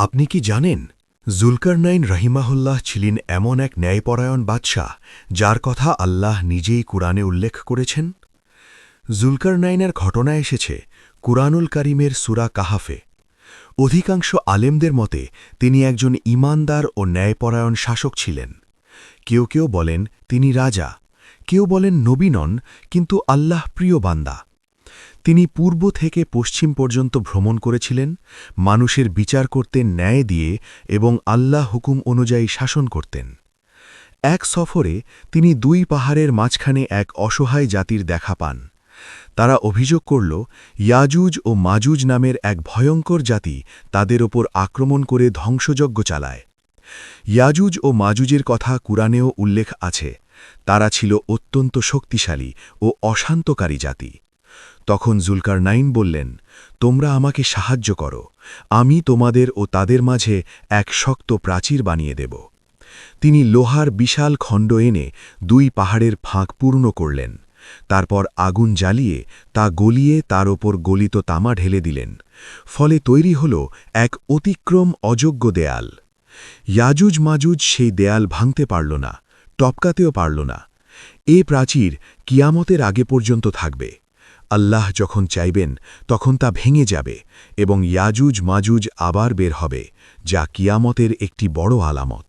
আপনি কি জানেন জুলকারনাইন রহিমাহুল্লাহ ছিলেন এমন এক ন্যায়পরায়ণ বাদশাহ যার কথা আল্লাহ নিজেই কুরআনে উল্লেখ করেছেন। জুলকারনাইনের ঘটনা এসেছে কুরআনুল কারীমের সূরা কাহাফে। অধিকাংশ আলেমদের মতে তিনি একজন ঈমানদার ও ন্যায়পরায়ণ শাসক ছিলেন। কেউ কেউ বলেন তিনি রাজা, কেউ বলেন নবী নন, কিন্তু আল্লাহ প্রিয় বান্দা। তিনি পূর্ব থেকে পশ্চিম পর্যন্ত ভ্রমণ করেছিলেন, মানুষের বিচার করতেন ন্যায় দিয়ে এবং আল্লাহ হুকুম অনুযায়ী শাসন করতেন। এক সফরে তিনি দুই পাহাড়ের মাঝখানে এক অসহায় জাতির দেখা পান। তারা অভিযোগ করল ইয়াজুজ ও মাজুজ নামের এক ভয়ঙ্কর জাতি তাদের ওপর আক্রমণ করে ধ্বংসযজ্ঞ চালায়। ইয়াজুজ ও মাজুজের কথা কুরআনেও উল্লেখ আছে। তারা ছিল অত্যন্ত শক্তিশালী ও অশান্তকারী জাতি। তখন জুলকারনাইন বললেন, তোমরা আমাকে সাহায্য করো, আমি তোমাদের ও তাদের মাঝে এক শক্ত প্রাচীর বানিয়ে দেব। তিনি লোহার বিশাল খণ্ড এনে দুই পাহাড়ের ফাঁক পূর্ণ করলেন। তারপর আগুন জ্বালিয়ে তা গলিয়ে তার ওপর গলিত তামা ঢেলে দিলেন। ফলে তৈরি হল এক অতিক্রম অযোগ্য দেয়াল। ইয়াজুজ মাজুজ সেই দেয়াল ভাঙতে পারল না, টপকাতেও পারল না। এ প্রাচীর কিয়ামতের আগে পর্যন্ত থাকবে। আল্লাহ যখন চাইবেন তখন তা ভেঙে যাবে এবং ইয়াজুজ মাজুজ আবার বের হবে, যা কিয়ামতের একটি বড় আলামত।